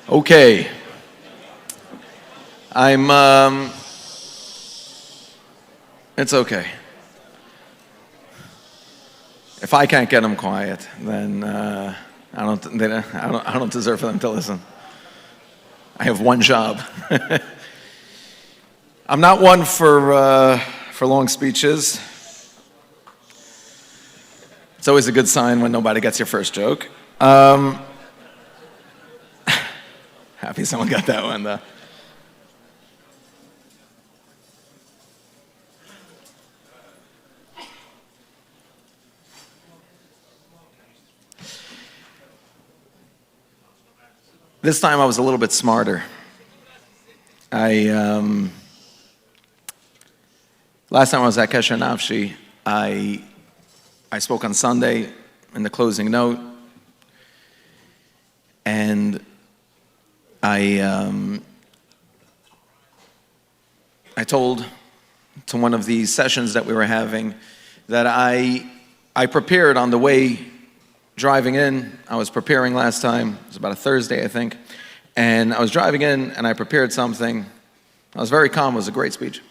Okay. It's okay. If I can't get them quiet, then I don't deserve for them to listen. I have one job. I'm not one for long speeches. It's always a good sign when nobody gets your first joke. Happy someone got that one, though. This time I was a little bit smarter. Last time I was at Kesher Nafshi, I spoke on Sunday in the closing note, and I told to one of these sessions that we were having that I prepared on the way driving in. I was preparing last time. It was about a Thursday, I think. And I was driving in, and I prepared something. I was very calm. It was a great speech.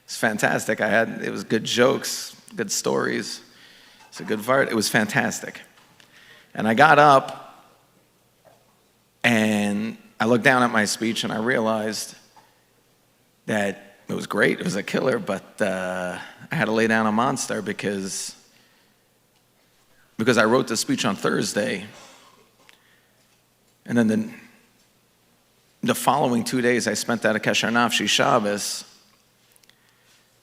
It's fantastic. It was good jokes, good stories. It's a good part. It was fantastic. And I got up, and I looked down at my speech, and I realized that it was great. It was a killer, but I had to lay down a monster because I wrote the speech on Thursday, and then the following 2 days I spent at a Kesher Nafshi Shabbos,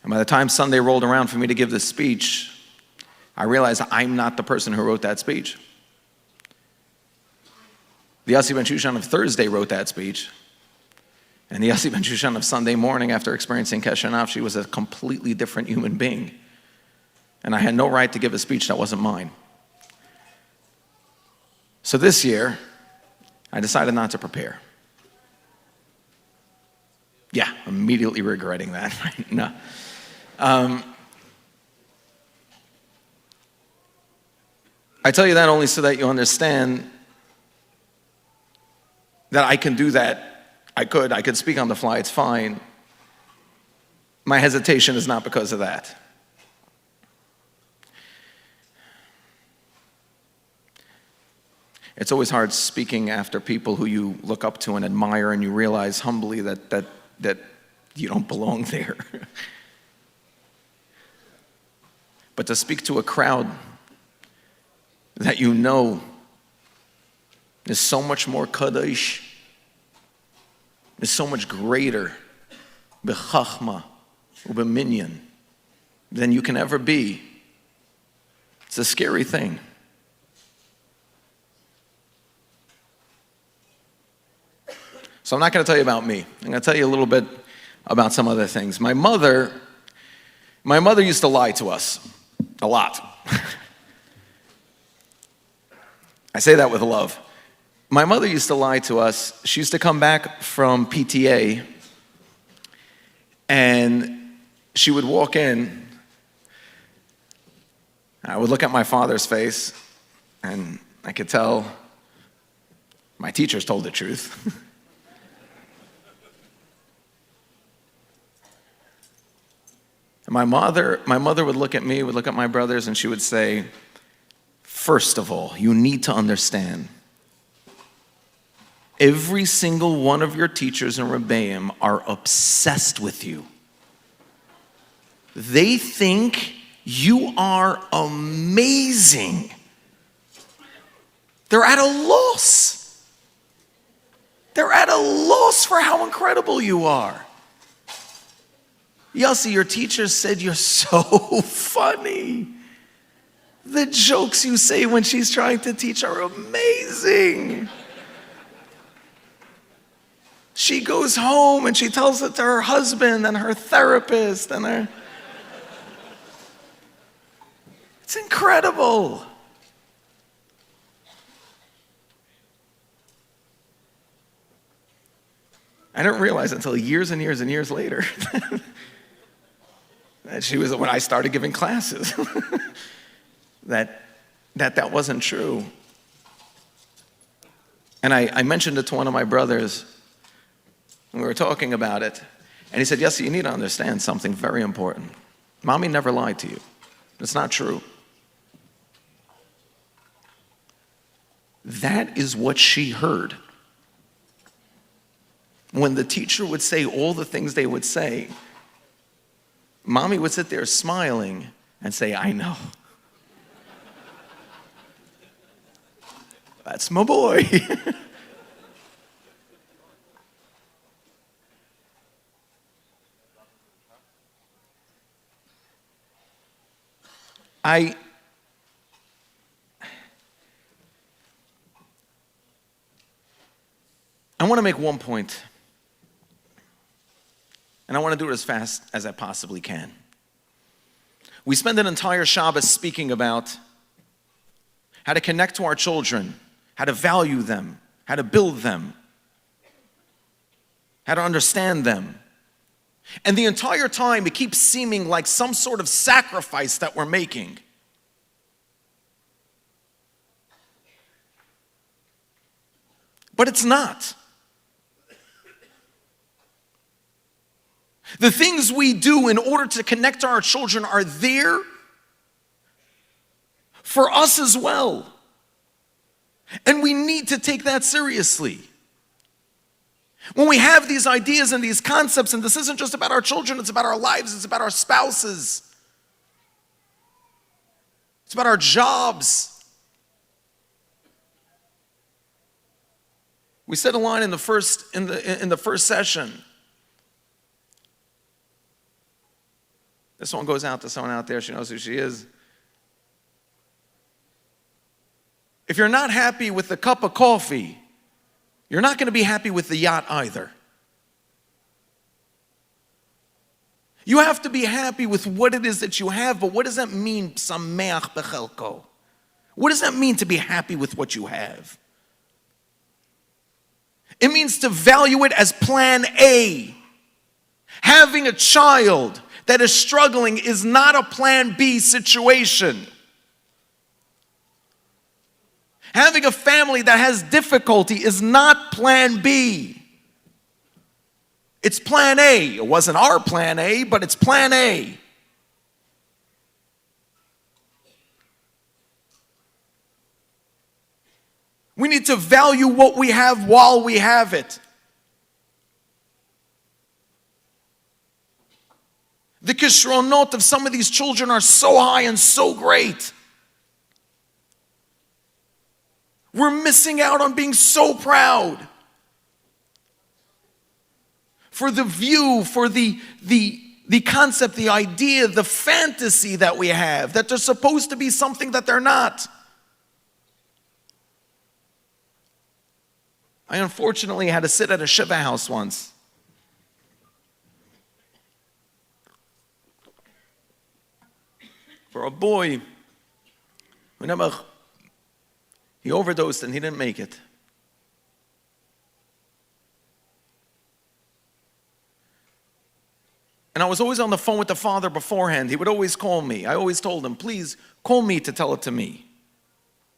and by the time Sunday rolled around for me to give the speech, I realized I'm not the person who wrote that speech. The Yossi Bensoussan of Thursday wrote that speech, and the Yossi Bensoussan of Sunday morning after experiencing Kesher Nafshi was a completely different human being, and I had no right to give a speech that wasn't mine. So this year, I decided not to prepare. Yeah, immediately regretting that. No. I tell you that only so that you understand that I can do that. I could speak on the fly, it's fine. My hesitation is not because of that. It's always hard speaking after people who you look up to and admire, and you realize humbly that you don't belong there. But to speak to a crowd that you know is so much more kadosh, is so much greater, b'chachma, u'b'minyan, than you can ever be, it's a scary thing. So I'm not going to tell you about me. I'm going to tell you a little bit about some other things. My mother used to lie to us a lot. I say that with love. My mother used to lie to us. She used to come back from PTA, and she would walk in. I would look at my father's face, and I could tell my teachers told the truth. And my mother would look at me, would look at my brothers, and she would say, first of all, you need to understand, every single one of your teachers in Rebbeim are obsessed with you. They think you are amazing. They're at a loss. They're at a loss for how incredible you are. Yossi, your teacher said you're so funny. The jokes you say when she's trying to teach are amazing. She goes home and she tells it to her husband and her therapist and her... It's incredible. I didn't realize until years and years and years later that she was, when I started giving classes, that wasn't true. And I mentioned it to one of my brothers, and we were talking about it. And he said, Yossi, you need to understand something very important. Mommy never lied to you. It's not true. That is what she heard. When the teacher would say all the things they would say, Mommy would sit there smiling and say, I know. That's my boy. I want to make one point, and I want to do it as fast as I possibly can. We spend an entire Shabbos speaking about how to connect to our children, how to value them, how to build them, how to understand them. And the entire time, it keeps seeming like some sort of sacrifice that we're making. But it's not. The things we do in order to connect to our children are there for us as well. And we need to take that seriously. When we have these ideas and these concepts, and this isn't just about our children, it's about our lives, it's about our spouses, it's about our jobs. We said a line in the first session. This one goes out to someone out there, she knows who she is. If you're not happy with the cup of coffee, you're not going to be happy with the yacht either. You have to be happy with what it is that you have, but what does that mean, sameach bechelko? What does that mean to be happy with what you have? It means to value it as plan A. Having a child that is struggling is not a plan B situation. Having a family that has difficulty is not plan B. It's plan A. It wasn't our plan A, but it's plan A. We need to value what we have while we have it. The kishronot of some of these children are so high and so great. We're missing out on being so proud. For the view, for the concept, the idea, the fantasy that we have, that they're supposed to be something that they're not. I unfortunately had to sit at a shiva house once. For a boy who he overdosed and he didn't make it. And I was always on the phone with the father beforehand. He would always call me. I always told him, please call me to tell it to me.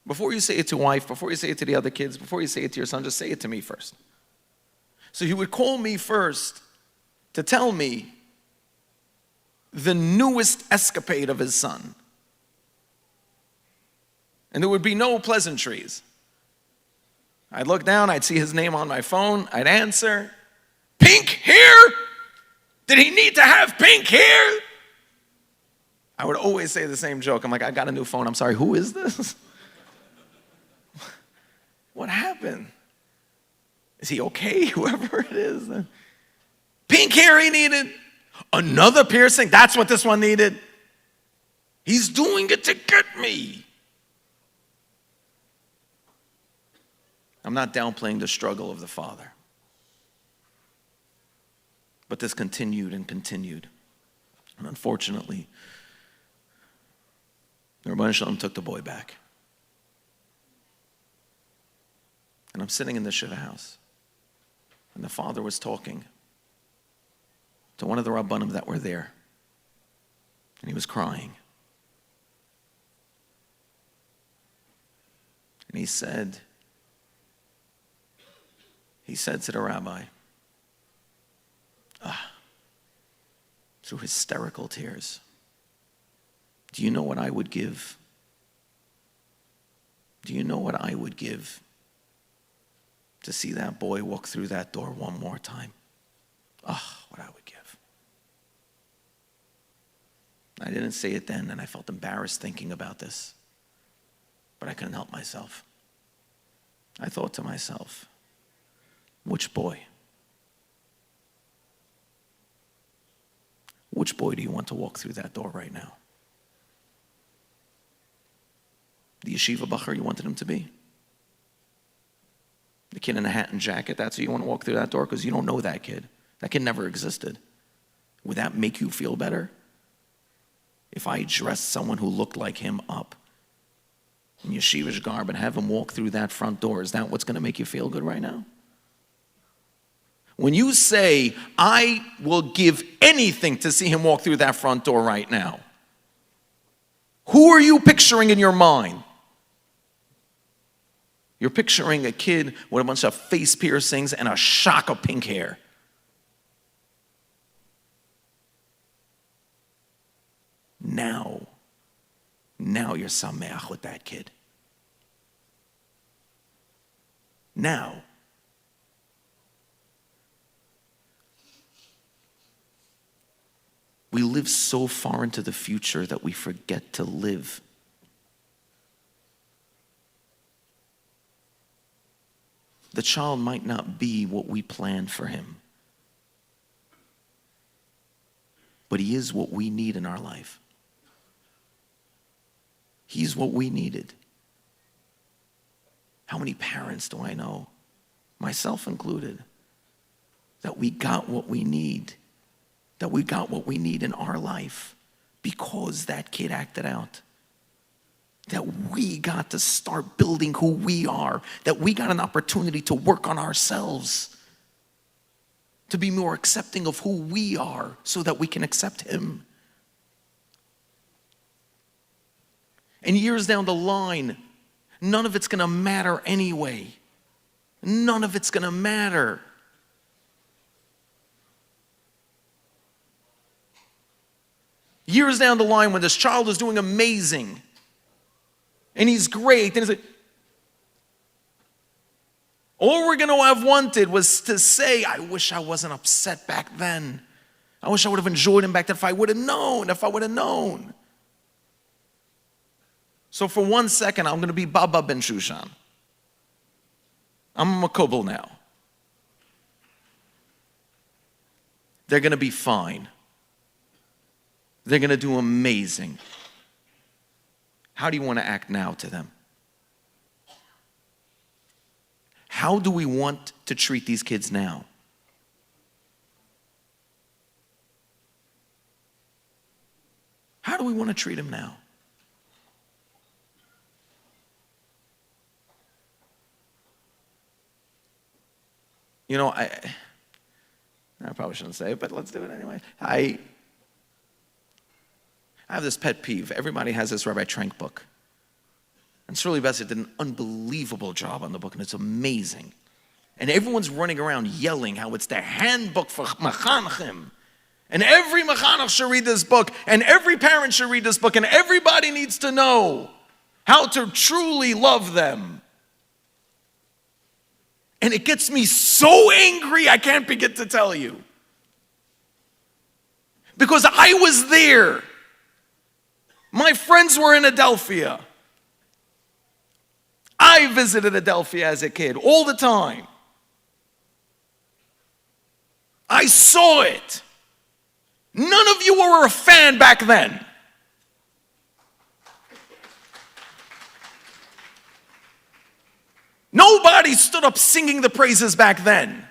Before you say it to wife, before you say it to the other kids, before you say it to your son, just say it to me first. So he would call me first to tell me the newest escapade of his son. And there would be no pleasantries. I'd look down, I'd see his name on my phone, I'd answer, pink hair? Did he need to have pink hair? I would always say the same joke. I'm like, I got a new phone, I'm sorry, who is this? What happened? Is he okay? Whoever it is. Pink hair he needed. Another piercing, that's what this one needed. He's doing it to get me. I'm not downplaying the struggle of the father. But this continued and continued. And unfortunately, the Rabbi Shalom took the boy back. And I'm sitting in the shiva house. And the father was talking to one of the Rabbanim that were there. And he was crying. And he said, he said to the rabbi, through hysterical tears, do you know what I would give? Do you know what I would give to see that boy walk through that door one more time? What I would give. I didn't say it then, and I felt embarrassed thinking about this, but I couldn't help myself. I thought to myself, which boy? Which boy do you want to walk through that door right now? The yeshiva bacher you wanted him to be? The kid in a hat and jacket, that's who you want to walk through that door? Because you don't know that kid. That kid never existed. Would that make you feel better? If I dressed someone who looked like him up in yeshivish garb and have him walk through that front door, is that what's going to make you feel good right now? When you say, I will give anything to see him walk through that front door right now, who are you picturing in your mind? You're picturing a kid with a bunch of face piercings and a shock of pink hair. Now you're sameach with that kid. Now. We live so far into the future that we forget to live. The child might not be what we planned for him, but he is what we need in our life. He's what we needed. How many parents do I know, myself included, that we got what we need, that we got what we need in our life because that kid acted out? That we got to start building who we are, that we got an opportunity to work on ourselves, to be more accepting of who we are so that we can accept him. And years down the line, none of it's going to matter anyway. None of it's going to matter. Years down the line, when this child is doing amazing, and he's great, and he's like, all we're going to have wanted was to say, I wish I wasn't upset back then. I wish I would have enjoyed him back then if I would have known. So for 1 second, I'm going to be Baba Bensoussan. I'm a Makobel now. They're going to be fine. They're going to do amazing. How do you want to act now to them? How do we want to treat these kids now? How do we want to treat them now? You know, I probably shouldn't say it, but let's do it anyway. I have this pet peeve. Everybody has this Rabbi Trank book. And Shirley Bassett did an unbelievable job on the book, and it's amazing. And everyone's running around yelling how it's the handbook for Mechanchim. And every Mechanach should read this book, and every parent should read this book, and everybody needs to know how to truly love them. And it gets me so angry, I can't begin to tell you. Because I was there. My friends were in Adelphia. I visited Adelphia as a kid all the time. I saw it. None of you were a fan back then. Nobody stood up singing the praises back then.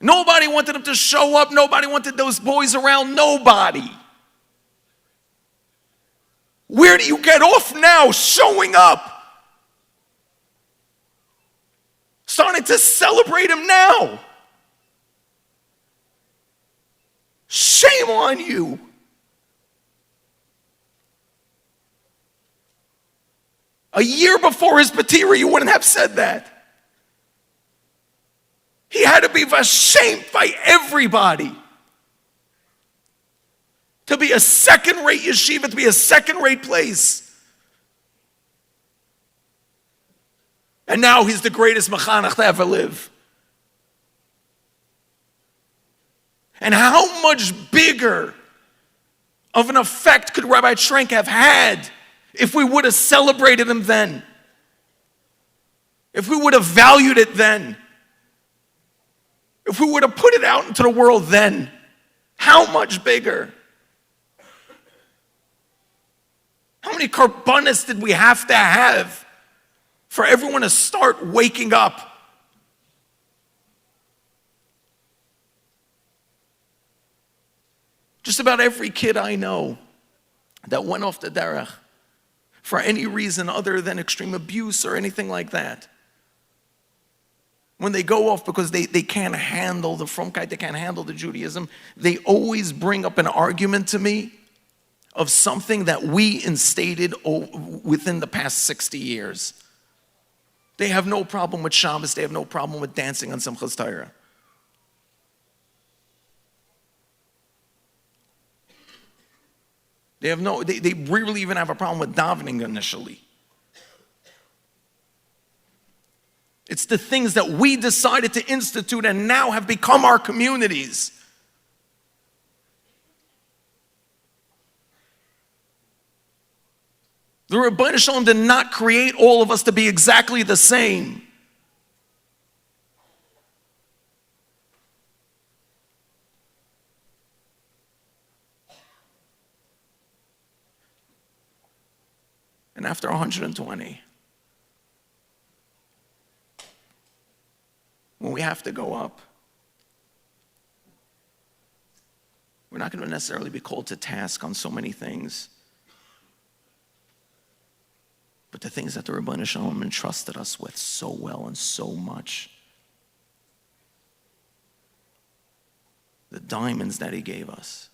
Nobody wanted them to show up. Nobody wanted those boys around. Nobody. Where do you get off now showing up? Starting to celebrate him now. Shame on you. A year before his patira, you wouldn't have said that. He had to be ashamed by everybody. To be a second-rate yeshiva, to be a second-rate place. And now he's the greatest mechanech to ever live. And how much bigger of an effect could Rabbi Schrenk have had if we would have celebrated him then? If we would have valued it then? If we would have put it out into the world then? How much bigger? How many korbanos did we have to have for everyone to start waking up? Just about every kid I know that went off the derech for any reason other than extreme abuse or anything like that, when they go off because they can't handle the fromkeit, they can't handle the Judaism, they always bring up an argument to me of something that we instated within the past 60 years. They have no problem with Shabbos, they have no problem with dancing on Simchas Torah. They rarely even have a problem with davening initially. It's the things that we decided to institute and now have become our communities. The Rebbeinu Shalom did not create all of us to be exactly the same. And after 120, when we have to go up, we're not going to necessarily be called to task on so many things. But the things that the Rebbeinu Shalom entrusted us with so well and so much, the diamonds that he gave us,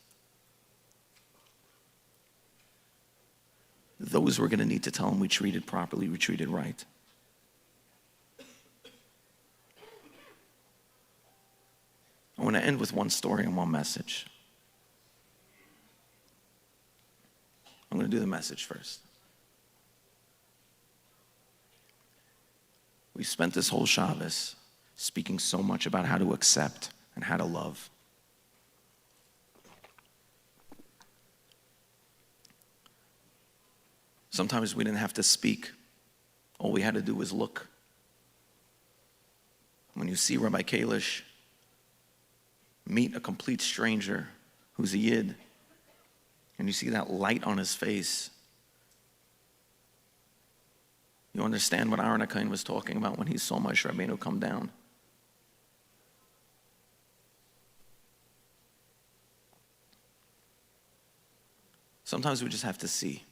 those we're going to need to tell him we treated properly, we treated right. I want to end with one story and one message. I'm going to do the message first. We spent this whole Shabbos speaking so much about how to accept and how to love. Sometimes we didn't have to speak. All we had to do was look. When you see Rabbi Kalish meet a complete stranger who's a Yid, and you see that light on his face, you understand what Aaron HaKohen was talking about when he saw Moshe Rabbeinu come down. Sometimes we just have to see.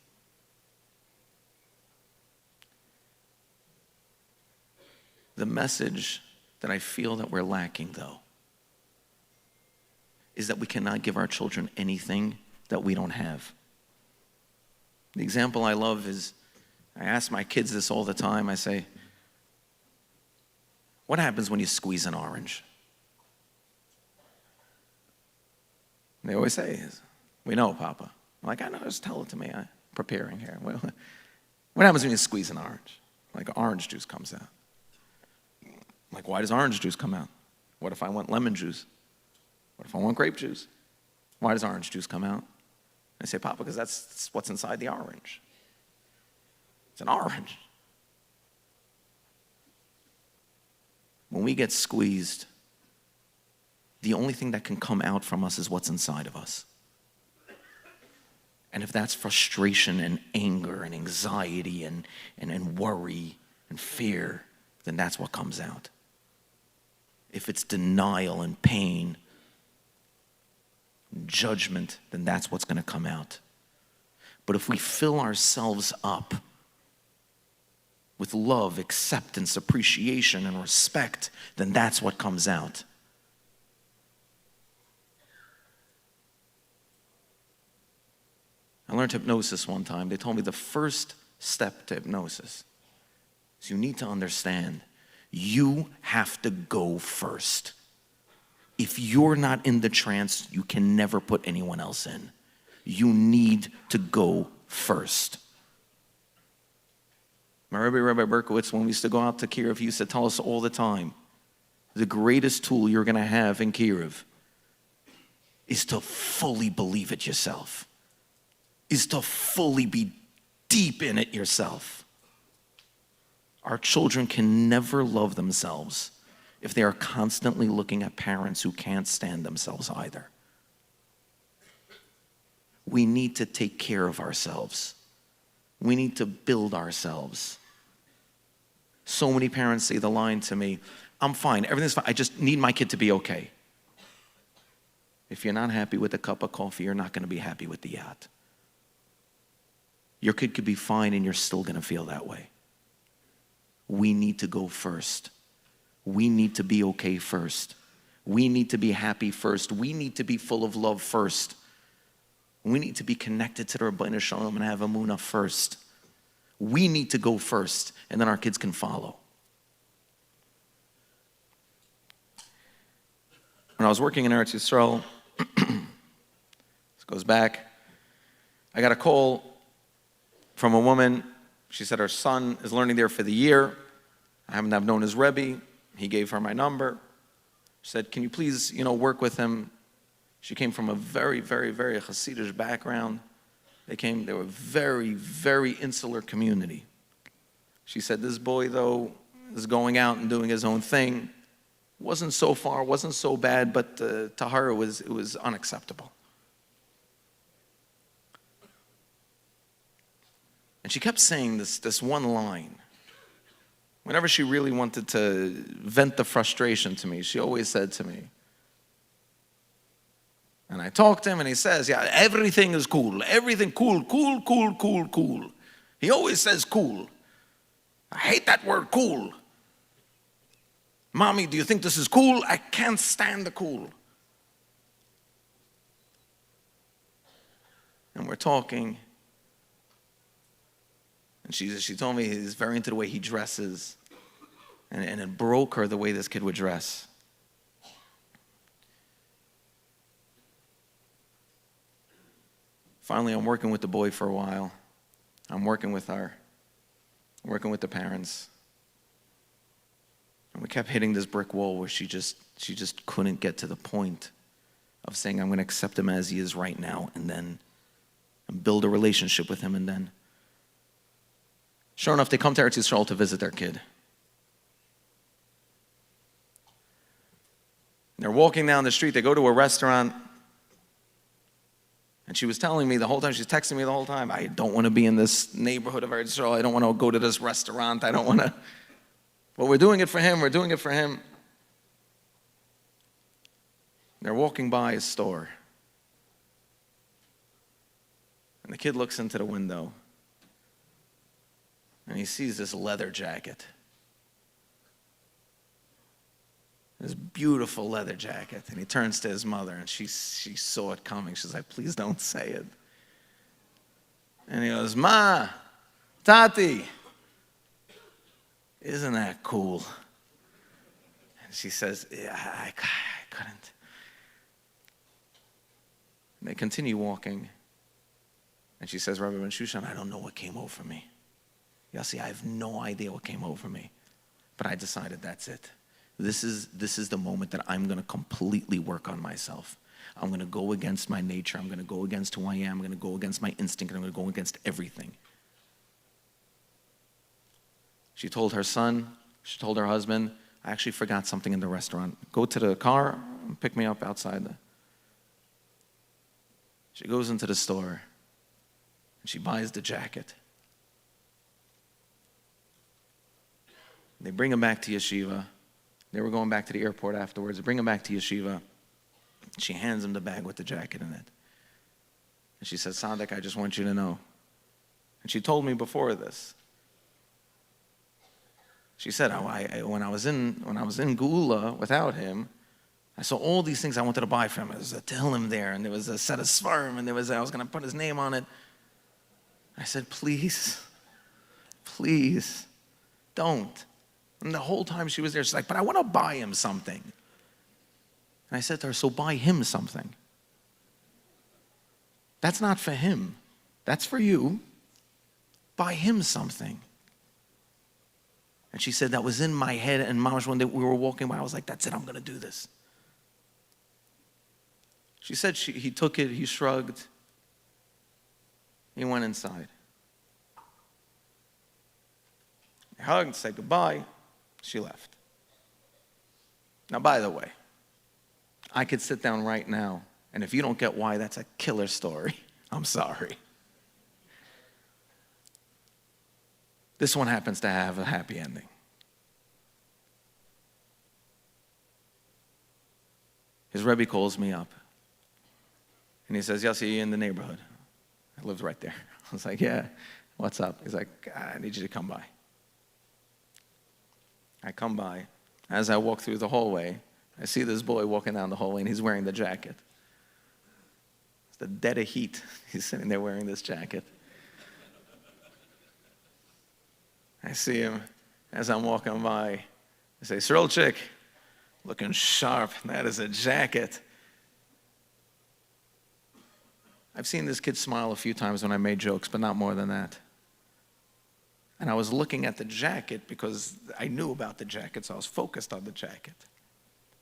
The message that I feel that we're lacking, though, is that we cannot give our children anything that we don't have. The example I love is, I ask my kids this all the time. I say, what happens when you squeeze an orange? And they always say, we know, Papa. I'm like, I know, just tell it to me. I'm preparing here. What happens when you squeeze an orange? Like orange juice comes out. Like, why does orange juice come out? What if I want lemon juice? What if I want grape juice? Why does orange juice come out? I say, Papa, because that's what's inside the orange. It's an orange. When we get squeezed, the only thing that can come out from us is what's inside of us. And if that's frustration and anger and anxiety and worry and fear, then that's what comes out. If it's denial and pain, judgment, then that's what's going to come out. But if we fill ourselves up with love, acceptance, appreciation, and respect, then that's what comes out. I learned hypnosis one time. They told me the first step to hypnosis is you need to understand You have to go first. If you're not in the trance, you can never put anyone else in. You need to go first. My Rabbi Berkowitz, when we used to go out to Kiev, he used to tell us all the time, the greatest tool you're going to have in Kiev is to fully believe it yourself, is to fully be deep in it yourself. Our children can never love themselves if they are constantly looking at parents who can't stand themselves either. We need to take care of ourselves. We need to build ourselves. So many parents say the line to me, I'm fine, everything's fine, I just need my kid to be okay. If you're not happy with a cup of coffee, you're not going to be happy with the yacht. Your kid could be fine and you're still going to feel that way. We need to go first. We need to be okay first. We need to be happy first. We need to be full of love first. We need to be connected to the Rabbeinu Shalom and have Emunah first. We need to go first, and then our kids can follow. When I was working in Eretz Yisrael, this goes back, I got a call from a woman. She said her son is learning there for the year. I happen to have known his Rebbe. He gave her my number. She said, can you please, work with him? She came from a very, very, very Hasidic background. They were a very, very insular community. She said, this boy, though, is going out and doing his own thing. Wasn't so far, wasn't so bad, but to her it was unacceptable. And she kept saying this one line. Whenever she really wanted to vent the frustration to me, she always said to me, and I talked to him and he says, yeah, everything is cool. Everything cool, cool, cool, cool, cool. He always says cool. I hate that word cool. Mommy, do you think this is cool? I can't stand the cool. And we're talking. And she told me he's very into the way he dresses. And it broke her the way this kid would dress. Finally, I'm working with the boy for a while. I'm working with her. I'm working with the parents. And we kept hitting this brick wall where she just couldn't get to the point of saying, I'm going to accept him as he is right now and build a relationship with him and then. Sure enough, they come to Eretz Yisrael to visit their kid. They're walking down the street, they go to a restaurant, and she was telling me the whole time, she's texting me the whole time, I don't want to be in this neighborhood of Eretz Yisrael, I don't want to go to this restaurant, I don't want to. But we're doing it for him, we're doing it for him. They're walking by a store. And the kid looks into the window. And he sees this leather jacket. This beautiful leather jacket. And he turns to his mother, and she saw it coming. She's like, please don't say it. And he goes, Ma, Tati, isn't that cool? And she says, yeah, I couldn't. And they continue walking. And she says, Rabbi Bensoussan, I don't know what came over me. Yossi, I have no idea what came over me. But I decided that's it. This is the moment that I'm going to completely work on myself. I'm going to go against my nature. I'm going to go against who I am. I'm going to go against my instinct. And I'm going to go against everything. She told her son, she told her husband, I actually forgot something in the restaurant. Go to the car and pick me up outside. She goes into the store and she buys the jacket. They bring him back to yeshiva. They were going back to the airport afterwards. They bring him back to yeshiva. She hands him the bag with the jacket in it. And she says, Sadek, I just want you to know. And she told me before this. She said, when I was in Geula without him, I saw all these things I wanted to buy for him. There was a Tehillim there, and there was a set of Svarim, and I was going to put his name on it. I said, please, don't. And the whole time she was there, she's like, but I want to buy him something. And I said to her, so buy him something. That's not for him. That's for you. Buy him something. And she said, that was in my head. And Mamash, one day we were walking by, I was like, that's it, I'm going to do this. She said he took it, he shrugged. He went inside. He hugged, said goodbye. She left. Now, by the way, I could sit down right now, and if you don't get why, that's a killer story. I'm sorry. This one happens to have a happy ending. His Rebbe calls me up, and he says, Yossi, you in the neighborhood? I lived right there. I was like, yeah, what's up? He's like, I need you to come by. I come by. As I walk through the hallway, I see this boy walking down the hallway, and he's wearing the jacket. It's the dead of heat. He's sitting there wearing this jacket. I see him as I'm walking by. I say, Srolchik, looking sharp. That is a jacket. I've seen this kid smile a few times when I made jokes, but not more than that. And I was looking at the jacket because I knew about the jacket, so I was focused on the jacket.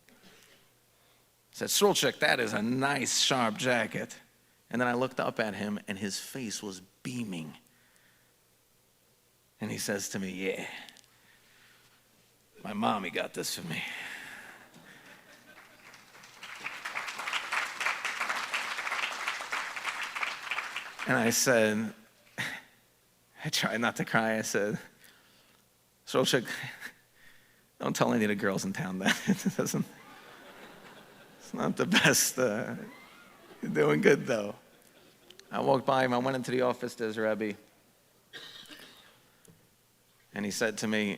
I said, Srolchik, that is a nice, sharp jacket. And then I looked up at him, and his face was beaming. And he says to me, yeah, my mommy got this for me. And I said, I tried not to cry. I said, Srolchik, don't tell any of the girls in town that. It's not the best. You're doing good, though. I walked by him. I went into the office. There's Rebbe. And he said to me,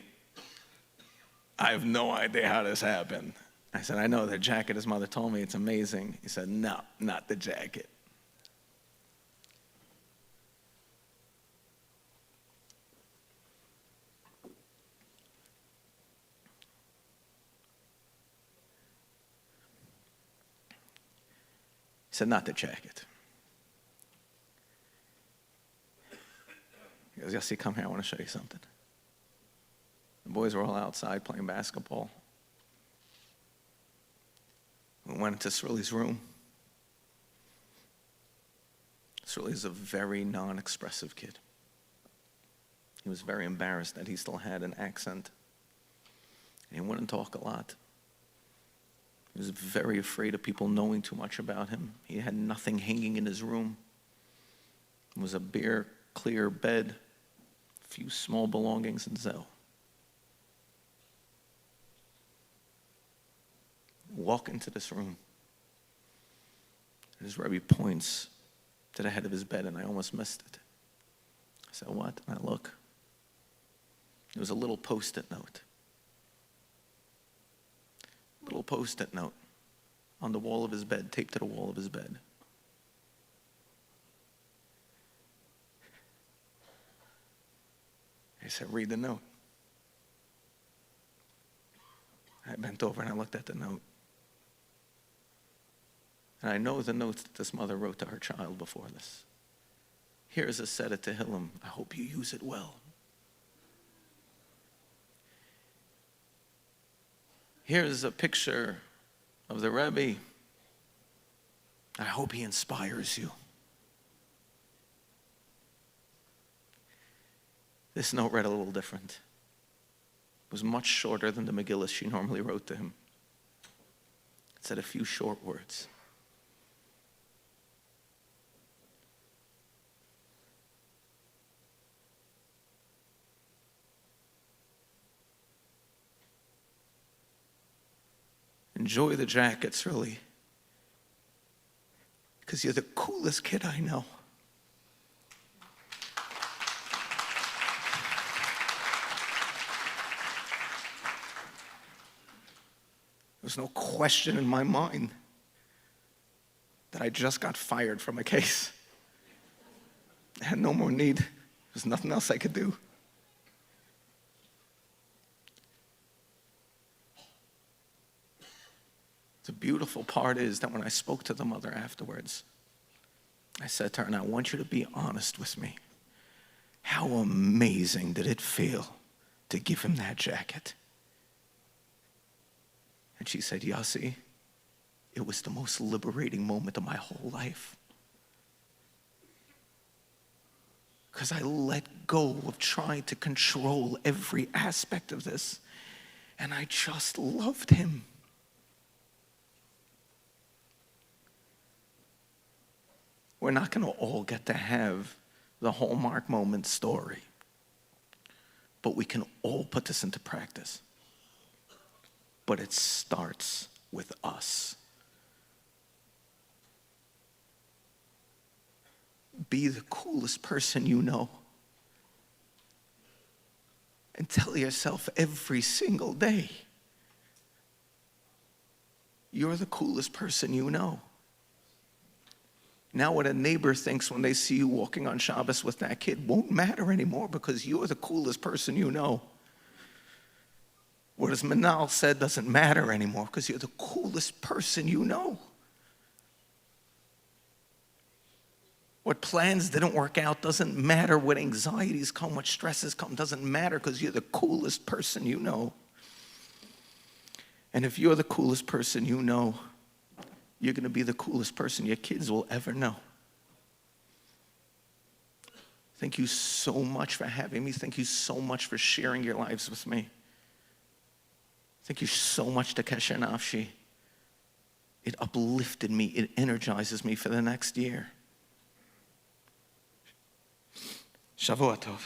I have no idea how this happened. I said, I know the jacket his mother told me. It's amazing. He said, no, not the jacket. He said, not the jacket. He goes, Yossi, come here. I want to show you something. The boys were all outside playing basketball. We went into Sruli's room. Sruli is a very non-expressive kid. He was very embarrassed that he still had an accent. And he wouldn't talk a lot. He was very afraid of people knowing too much about him. He had nothing hanging in his room. It was a bare, clear bed, a few small belongings, and so. Walk into this room. And his Rebbe points to the head of his bed, and I almost missed it. I said, what? And I look. There was a little post-it note. Little post-it note on the wall of his bed, taped to the wall of his bed. I said, read the note. I bent over and I looked at the note. And I know the notes that this mother wrote to her child before this. Here's a set of Tehillim. I hope you use it well. Here's a picture of the Rebbe. I hope he inspires you. This note read a little different. It was much shorter than the Megillah she normally wrote to him. It said a few short words. Enjoy the jackets, really, because you're the coolest kid I know. There's no question in my mind that I just got fired from a case. I had no more need. There's nothing else I could do. The beautiful part is that when I spoke to the mother afterwards, I said to her, and I want you to be honest with me. How amazing did it feel to give him that jacket? And she said, Yossi, it was the most liberating moment of my whole life. Because I let go of trying to control every aspect of this. And I just loved him. We're not going to all get to have the Hallmark moment story. But we can all put this into practice. But it starts with us. Be the coolest person you know. And tell yourself every single day, you're the coolest person you know. Now what a neighbor thinks when they see you walking on Shabbos with that kid won't matter anymore because you're the coolest person you know. What as Manal said doesn't matter anymore because you're the coolest person you know. What plans didn't work out doesn't matter. What anxieties come, what stresses come, doesn't matter because you're the coolest person you know. And if you're the coolest person you know, you're going to be the coolest person your kids will ever know. Thank you so much for having me. Thank you so much for sharing your lives with me. Thank you so much to Kesher Nafshi. It uplifted me. It energizes me for the next year. Shavua Tov.